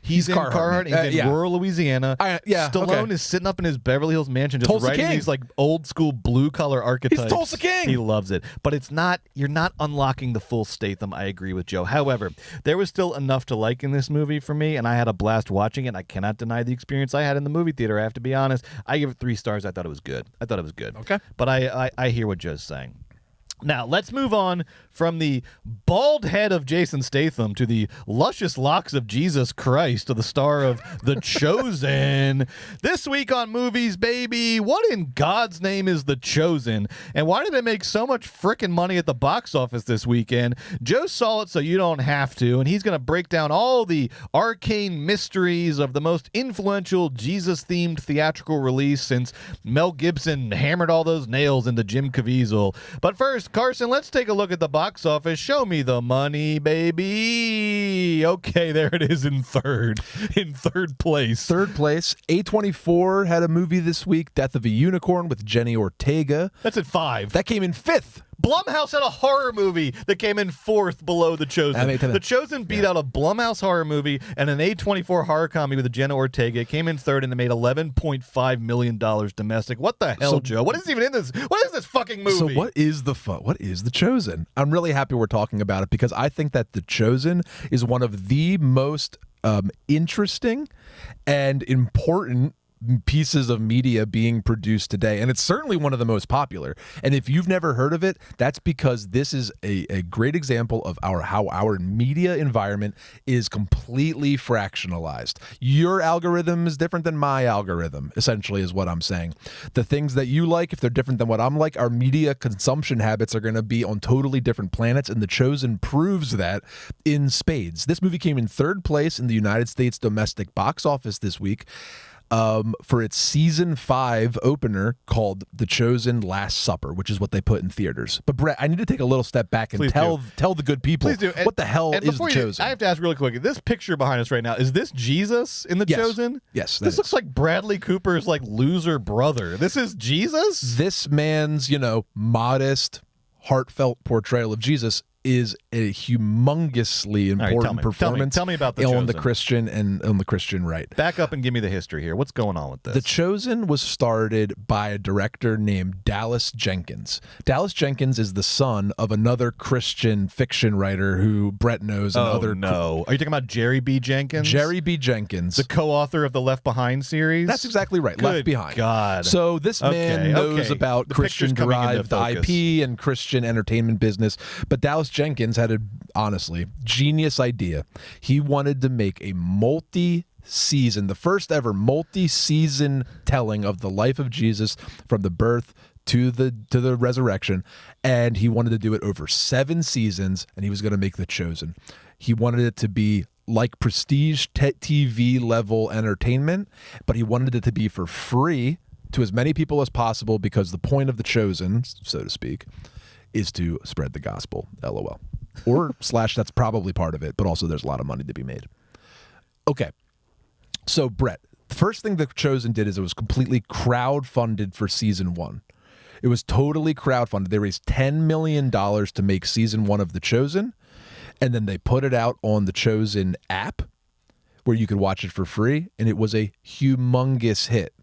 he's in Carhartt. He's in rural Louisiana. Stallone is sitting up in his Beverly Hills mansion, just writing these like old school blue collar archetypes. He's Tulsa King. He loves it, but it's not. You're not unlocking the full Statham. I agree with Joe. However, there was still enough to like in this movie for me, and I had a blast watching it. I cannot deny the experience I had in the movie theater. I have to be honest. I give it 3 stars. I thought it was good. Okay. But I hear what Joe's saying. Now, let's move on from the bald head of Jason Statham to the luscious locks of Jesus Christ, to the star of The Chosen. This week on Movies, baby, what in God's name is The Chosen? And why did it make so much frickin' money at the box office this weekend? Joe saw it so you don't have to, and he's going to break down all the arcane mysteries of the most influential Jesus-themed theatrical release since Mel Gibson hammered all those nails into Jim Caviezel. But first, Carson, let's take a look at the box office. Show me the money, baby. Okay, there it is in third place. Third place. A24 had a movie this week, Death of a Unicorn with Jenny Ortega. That's at 5. That came in 5th. Blumhouse had a horror movie that came in 4th below The Chosen. The Chosen beat out a Blumhouse horror movie and an A24 horror comedy with Jenna Ortega. It came in 3rd, and it made $11.5 million domestic. What the hell, Joe? What is even in this? What is this fucking movie? So what is The Chosen? I'm really happy we're talking about it, because I think that The Chosen is one of the most interesting and important pieces of media being produced today, and it's certainly one of the most popular. And if you've never heard of it, that's because this is a great example of how our media environment is completely fractionalized. Your algorithm is different than my algorithm, essentially, is what I'm saying. The things that you like, if they're different than what I'm like, our media consumption habits are going to be on totally different planets, and The Chosen proves that in spades. This movie came in 3rd place in the United States domestic box office this week, for its season 5 opener called The Chosen Last Supper, which is what they put in theaters. But Brett, I need to take a little step back and tell the good people what the hell is The Chosen. I have to ask really quick, this picture behind us right now, is this Jesus in The Chosen? Yes. This looks like Bradley Cooper's like loser brother. This is Jesus? This man's, modest, heartfelt portrayal of Jesus is a humongously important performance. Tell me about The Chosen. On the Christian and on the Christian right. Back up and give me the history here. What's going on with this? The Chosen was started by a director named Dallas Jenkins. Dallas Jenkins is the son of another Christian fiction writer who Brett knows. And Are you talking about Jerry B. Jenkins? Jerry B. Jenkins. The co-author of the Left Behind series? That's exactly right. Good Left Behind. God. So this man knows about Christian-derived IP and Christian entertainment business. But Dallas Jenkins had a, honestly, genius idea. He wanted to make a multi-season, the first ever multi-season telling of the life of Jesus from the birth to the resurrection, and he wanted to do it over 7 seasons, and he was going to make The Chosen. He wanted it to be like prestige TV level entertainment, but he wanted it to be for free to as many people as possible, because the point of The Chosen, so to speak, is to spread the gospel. LOL. Or / that's probably part of it, but also there's a lot of money to be made. Okay. So Brett, the first thing The Chosen did is it was completely crowdfunded for season 1. It was totally crowdfunded. They raised $10 million to make season 1 of The Chosen, and then they put it out on the Chosen app where you could watch it for free, and it was a humongous hit.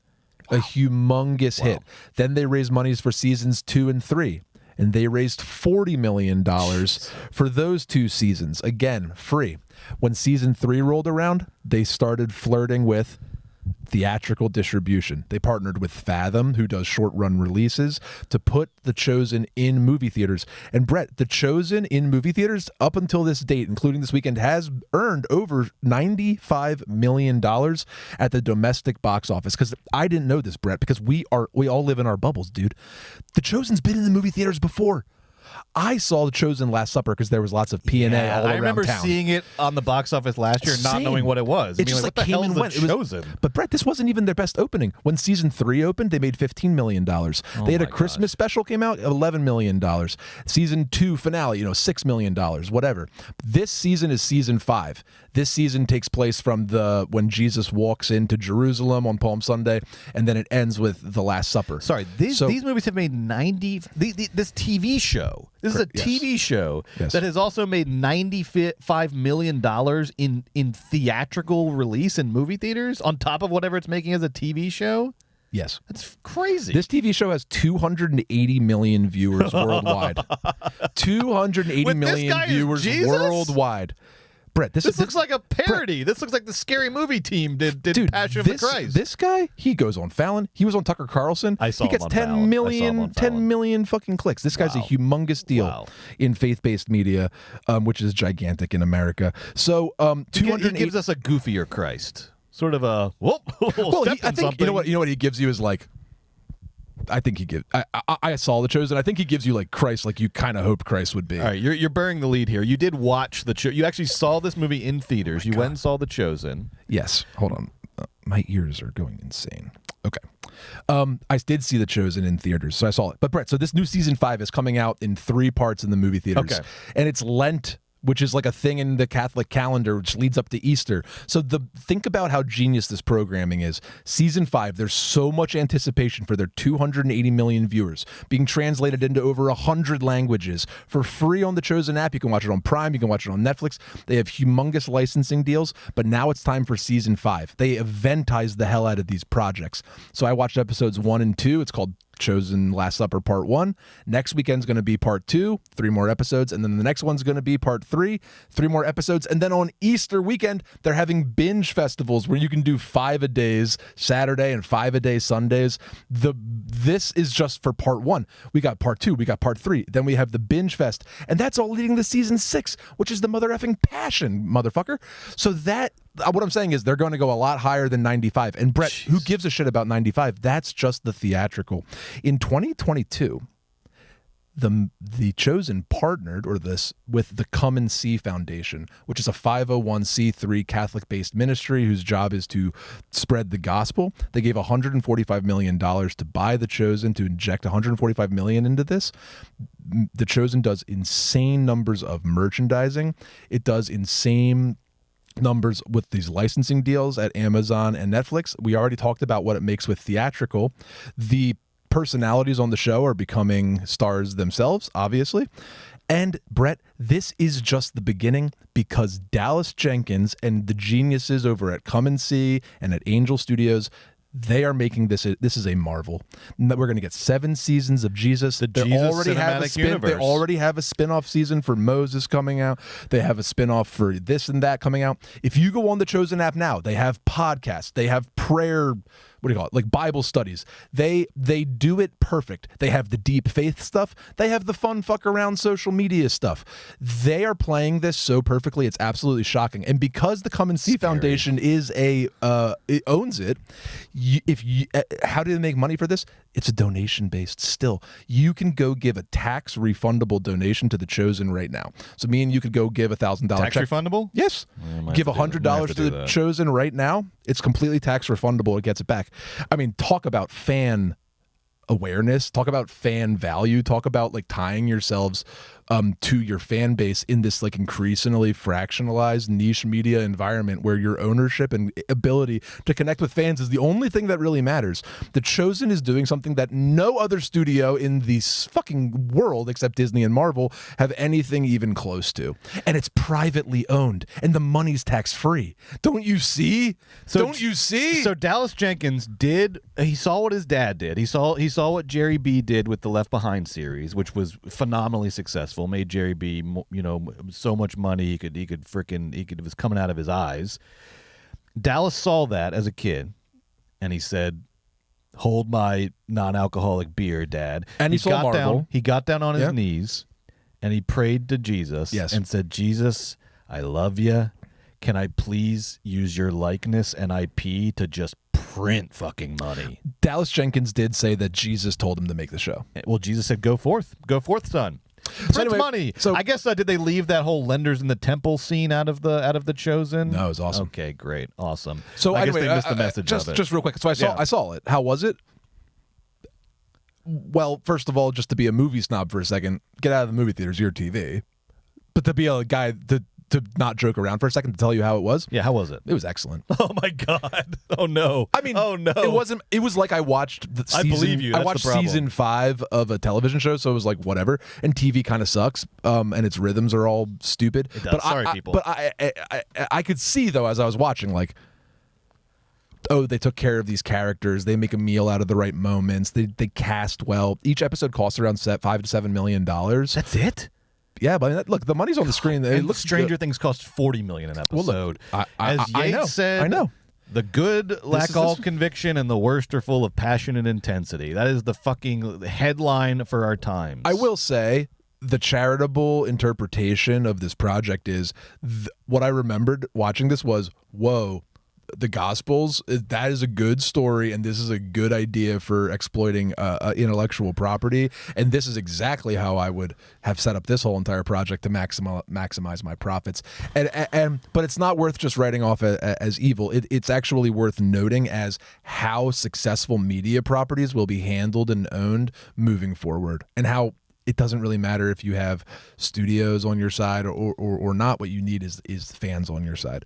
Wow. A humongous hit. Then they raised monies for seasons 2 and 3, and they raised $40 million for those 2 seasons. Again, free. When season 3 rolled around, they started flirting with theatrical distribution. They partnered with Fathom, who does short-run releases, to put The Chosen in movie theaters. And Brett, The Chosen in movie theaters, up until this date, including this weekend, has earned over $95 million at the domestic box office. Because I didn't know this, Brett, because we all live in our bubbles, dude. The Chosen's been in the movie theaters before. I saw The Chosen Last Supper because there was lots of P&A all around town. I remember seeing it on the box office last year, not knowing what it was. It just what the hell is The Chosen? But Brett, this wasn't even their best opening. When season 3 opened, they made $15 million. They had a Christmas special came out, $11 million. Season 2 finale, $6 million, whatever. This season is season 5. This season takes place from when Jesus walks into Jerusalem on Palm Sunday, and then it ends with the Last Supper. Sorry, these movies have made 90. This TV show. This is a TV show that has also made $95 million in theatrical release in movie theaters on top of whatever it's making as a TV show. Yes. That's crazy. This TV show has 280 million viewers worldwide. 280 million viewers worldwide. Brett, this looks like a parody. This looks like the Scary Movie team did Passion of the Christ. This guy, he goes on Fallon. He was on Tucker Carlson. I saw he gets 10 million fucking clicks. This guy's a humongous deal in faith-based media, which is gigantic in America. So, 280 he gives us a goofier Christ, sort of a I think you know what he gives you is like. I think he gives. I saw The Chosen. I think he gives you like Christ, like you kind of hoped Christ would be. All right, you're burying the lead here. You did watch You actually saw this movie in theaters. You went and saw The Chosen. Yes. Hold on, my ears are going insane. Okay. I did see The Chosen in theaters, so I saw it. But Brett, so this new season 5 is coming out in 3 parts in the movie theaters. Okay. And it's Lent, which is like a thing in the Catholic calendar, which leads up to Easter. So think about how genius this programming is. Season 5, there's so much anticipation for their 280 million viewers being translated into over 100 languages for free on the Chosen app. You can watch it on Prime. You can watch it on Netflix. They have humongous licensing deals, but now it's time for season 5. They eventized the hell out of these projects. So I watched episodes 1 and 2. It's called Chosen Last Supper Part 1. Next weekend's going to be Part 2, 3 more episodes, and then the next one's going to be Part 3, 3 more episodes, and then on Easter weekend they're having binge festivals where you can do 5-a-days Saturday and 5-a-day Sundays. This is just for Part 1. We got Part 2, we got Part 3, then we have the binge fest, and that's all leading to season 6, which is the mother effing passion, motherfucker. So what I'm saying is they're going to go a lot higher than 95. And Brett, who gives a shit about 95? That's just the theatrical. In 2022, the Chosen partnered with the Come and See Foundation, which is a 501c3 Catholic-based ministry whose job is to spread the gospel. They gave $145 million to buy The Chosen, to inject $145 million into this. The Chosen does insane numbers of merchandising. It does insane numbers with these licensing deals at Amazon and Netflix. We already talked about what it makes with theatrical. The personalities on the show are becoming stars themselves, obviously. And Brett, this is just the beginning, because Dallas Jenkins and the geniuses over at Come and See and at Angel Studios, they are making this is a marvel. We're going to get 7 seasons of Jesus. They already have a spin-off season for Moses coming out. They have a spin-off for this and that coming out. If you go on the Chosen app now, they have podcasts, they have prayer, what do you call it, like Bible studies. They do it perfect. They have the deep faith stuff. They have the fun fuck around social media stuff. They are playing this so perfectly. It's absolutely shocking. And because the Come and See Foundation is it owns it, how do they make money for this? It's a donation based still. You can go give a tax refundable donation to the Chosen right now. So me and you could go give $1,000 tax refundable? Yes. Give $100 to the Chosen right now. It's completely tax refundable. It gets it back. I mean, talk about fan awareness, talk about fan value, talk about like tying yourselves to your fan base in this like increasingly fractionalized niche media environment where your ownership and ability to connect with fans is the only thing that really matters. The Chosen is doing something that no other studio in the fucking world except Disney and Marvel have anything even close to. And it's privately owned and the money's tax free. Don't you see? Don't you see? So Dallas Jenkins he saw what his dad did. He saw what Jerry B did with the Left Behind series, which was phenomenally successful. Made Jerry B, so much money it was coming out of his eyes. Dallas saw that as a kid, and he said, "Hold my non-alcoholic beer, Dad." And he saw Marvel. He got down on his knees, and he prayed to Jesus, and said, "Jesus, I love you. Can I please use your likeness and IP to just print fucking money?" Dallas Jenkins did say that Jesus told him to make the show. Well, Jesus said, "Go forth, son." Print money. So I guess did they leave that whole lenders in the temple scene out of the Chosen? No, it was awesome. Okay, great, awesome. So I guess they missed the message of it. Just real quick. So I saw it. How was it? Well, first of all, just to be a movie snob for a second, get out of the movie theaters, your TV. But to be a guy to not joke around for a second, to tell you how it was. Yeah, how was it? It was excellent. Oh my God. Oh no. I mean, oh no. It was like I watched the season. I believe you. That's I watched the problem. season 5 of a television show, so it was like whatever. And TV kind of sucks, and its rhythms are all stupid. It does. Sorry, people. But I could see though as I was watching, like, oh, they took care of these characters. They make a meal out of the right moments. They cast well. Each episode costs around $5 to $7 million. That's it. Yeah, but look, the money's on the screen. It looks Stranger Things cost $40 million an episode. Well, look, as Yates said, I know. The good lack all conviction, and the worst are full of passion and intensity. That is the fucking headline for our times. I will say the charitable interpretation of this project is what I remembered watching this was, whoa, the Gospels, that is a good story, and this is a good idea for exploiting intellectual property, and this is exactly how I would have set up this whole entire project to maximize my profits. But it's not worth just writing off as evil. It's actually worth noting as how successful media properties will be handled and owned moving forward, and how it doesn't really matter if you have studios on your side or not. What you need is fans on your side.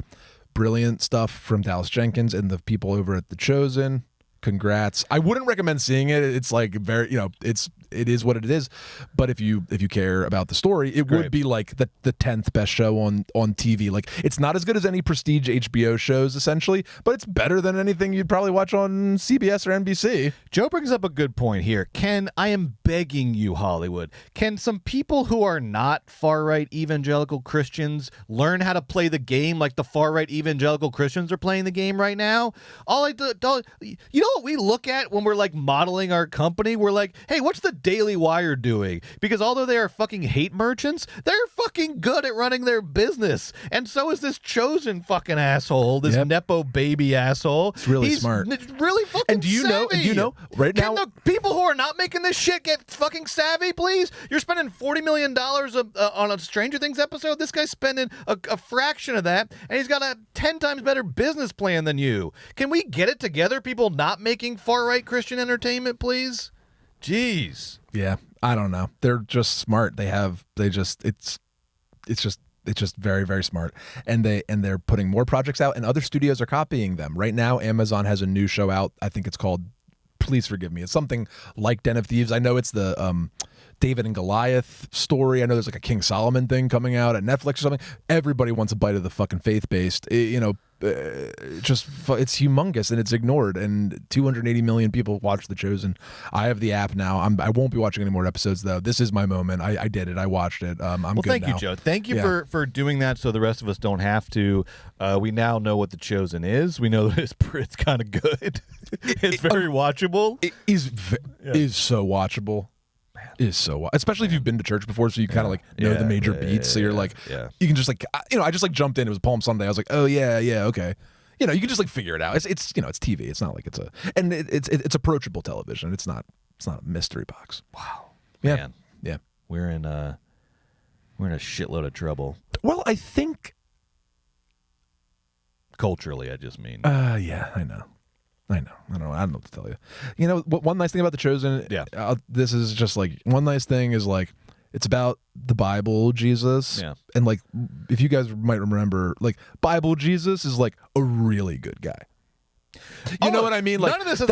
Brilliant stuff from Dallas Jenkins and the people over at The Chosen. Congrats. I wouldn't recommend seeing it. It's like very, it is what it is. But if you care about the story, it would be like the 10th best show on TV. Like, it's not as good as any prestige HBO shows essentially, but it's better than anything you'd probably watch on CBS or NBC. Joe brings up a good point here. I am begging you, Hollywood, can some people who are not far-right evangelical Christians learn how to play the game like the far-right evangelical Christians are playing the game right now? You know what we look at when we're like modeling our company? We're like, hey, what's the Daily Wire doing? Because although they are fucking hate merchants, they're fucking good at running their business. And so is this Chosen fucking asshole, this Nepo baby asshole. It's really smart. Really fucking and do you savvy. know right now? Can the people who are not making this shit get fucking savvy, please? You're spending $40 million on a Stranger Things episode. This guy's spending a fraction of that, and he's got a 10 times better business plan than you. Can we get it together, people not making far-right Christian entertainment, please? Jeez. Yeah, I don't know. They're just smart. It's just very, very smart. And they're putting more projects out, and other studios are copying them. Right now, Amazon has a new show out. I think it's called, please forgive me, it's something like Den of Thieves. I know it's the David and Goliath story. I know there's like a King Solomon thing coming out at Netflix or something. Everybody wants a bite of the fucking faith-based, it's humongous and it's ignored, and 280 million people watch The Chosen. I have the app now. I won't be watching any more episodes though. This is my moment. I did it. I watched it. I'm good thank now. you, Joe. Thank you for doing that, so the rest of us don't have to. We now know what The Chosen is. We know that it's kind of good. It's very watchable. It is so watchable. Is so, especially if you've been to church before, so you kind of like know the major beats. So you're like, you can just like, I just like jumped in. It was Palm Sunday. I was like, oh yeah, okay. You can just like figure it out. It's it's TV. It's not like it's approachable television. It's not a mystery box. Wow, yeah, man. Yeah, we're in a shitload of trouble. Well, I think culturally, I just mean. Yeah, I know. I don't know what to tell you. You know, one nice thing about The Chosen, this is just like, one nice thing is like, it's about the Bible Jesus. Yeah. And like, if you guys might remember, like, Bible Jesus is like a really good guy. You know what I mean? Like, none of this is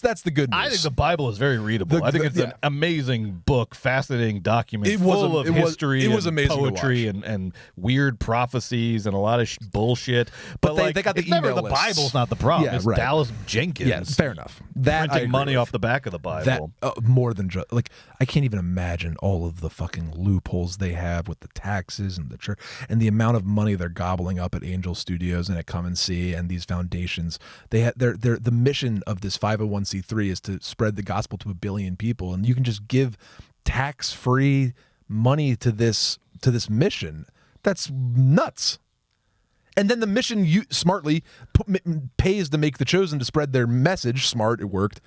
that's the good news. I think the Bible is very readable. I think it's an amazing book, fascinating document, full of history, it was amazing poetry, and weird prophecies and a lot of bullshit. But they got the it's never email the lists. Bible's not the problem. Yeah, it's right. Dallas Jenkins. Yeah, fair enough. That printing money off the back of the Bible. More than just like, I can't even imagine all of the fucking loopholes they have with the taxes and the church and the amount of money they're gobbling up at Angel Studios and at Come and See and these foundations. They had the mission of this 501c3 is to spread the gospel to 1 billion people, and you can just give tax-free money to this mission. That's nuts. And then the mission smartly pays to make The Chosen to spread their message. Smart, it worked.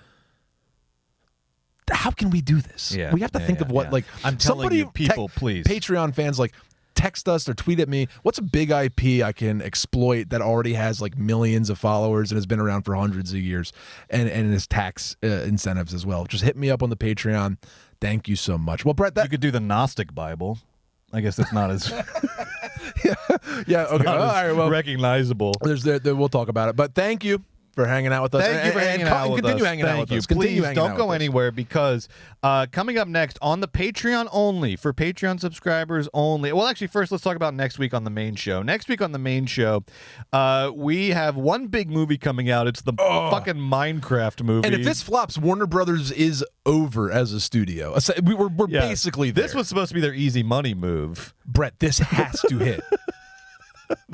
How can we do this? Yeah, we have to think of what like I'm telling you, people, please. Patreon fans, like, text us or tweet at me. What's a big IP I can exploit that already has like millions of followers and has been around for hundreds of years and has tax incentives as well? Just hit me up on the Patreon. Thank you so much. Well, Brett, you could do the Gnostic Bible. I guess it's not as yeah. Okay, all right. Well, recognizable. We'll talk about it. But thank you for hanging out with us. Thank you for hanging out with us. Continue hanging out with us. Please don't go anywhere, because coming up next on the Patreon only, for Patreon subscribers only. Well, actually, first let's talk about next week on the main show. Next week on the main show, we have one big movie coming out. It's the fucking Minecraft movie. And if this flops, Warner Brothers is over as a studio. We're basically there. This was supposed to be their easy money move. Brett, this has to hit.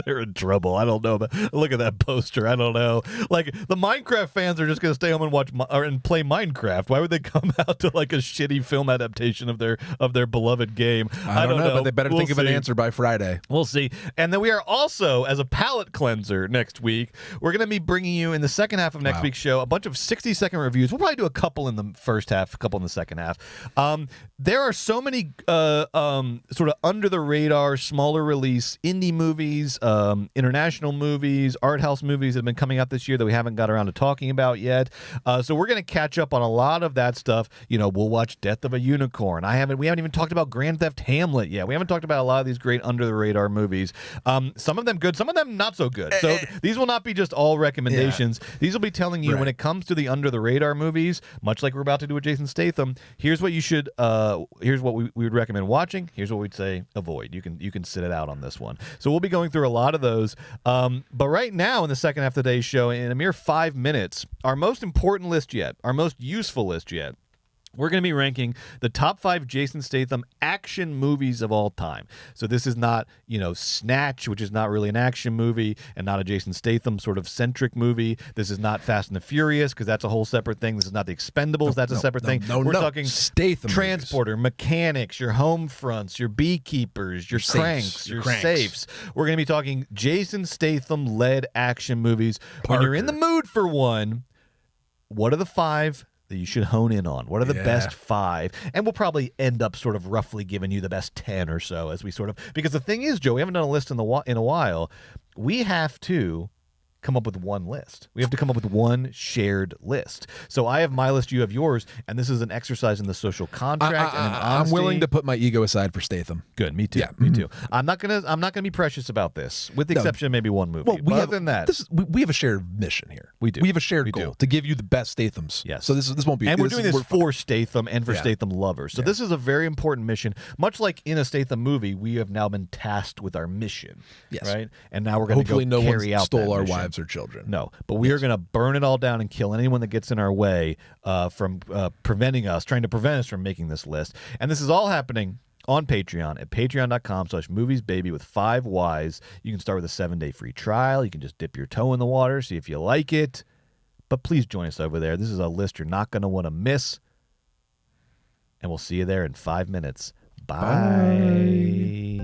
They're in trouble. I don't know. Look at that poster. I don't know. Like, the Minecraft fans are just going to stay home and watch and play Minecraft. Why would they come out to like a shitty film adaptation of their beloved game? I don't know, but they better think of an answer by Friday. We'll see. And then we are also, as a palate cleanser next week, we're going to be bringing you in the second half of next week's show a bunch of 60-second reviews. We'll probably do a couple in the first half, a couple in the second half. There are so many sort of under the radar, smaller release indie movies, international movies, art house movies that have been coming out this year that we haven't got around to talking about yet. So we're going to catch up on a lot of that stuff. We'll watch Death of a Unicorn. We haven't even talked about Grand Theft Hamlet yet. We haven't talked about a lot of these great under the radar movies. Some of them good, some of them not so good. So these will not be just all recommendations. Yeah. These will be telling you, when it comes to the under the radar movies, much like we're about to do with Jason Statham, here's what you should here's what we would recommend watching. Here's what we'd say avoid. You can sit it out on this one. So we'll be going through a lot of those. But right now, in the second half of today's show, in a mere 5 minutes, our most important list yet, our most useful list yet, we're going to be ranking the top 5 Jason Statham action movies of all time. So this is not, Snatch, which is not really an action movie and not a Jason Statham sort of centric movie. This is not Fast and the Furious, because that's a whole separate thing. This is not The Expendables. That's a separate thing. We're talking Statham Transporter, movies. Mechanics, your Home Fronts, your Beekeepers, your Cranks, your Safes. We're going to be talking Jason Statham-led action movies. When you're in the mood for one, what are the 5 that you should hone in on? What are the best 5? And we'll probably end up sort of roughly giving you the best 10 or so, as we sort of, because the thing is, Joe, we haven't done a list in a while. We have to come up with one list. We have to come up with one shared list. So I have my list, you have yours, and this is an exercise in the social contract and in honesty. I'm willing to put my ego aside for Statham. Good, me too. Yeah. Me too. I'm not gonna be precious about this, with the exception of maybe one movie. Well, other than that, we have a shared mission here. We do. We have a shared goal to give you the best Stathams. Yes. So this won't be. And we're doing this for Statham and for Statham lovers. So this is a very important mission. Much like in a Statham movie, we have now been tasked with our mission. Yes. Right. And now we're going to go carry out stole that our mission. wives or children. No, but we are going to burn it all down and kill anyone that gets in our way from trying to prevent us from making this list. And this is all happening on Patreon at patreon.com/moviesbaby with 5 Ys. You can start with a 7-day free trial. You can just dip your toe in the water, see if you like it. But please join us over there. This is a list you're not going to want to miss. And we'll see you there in 5 minutes. Bye.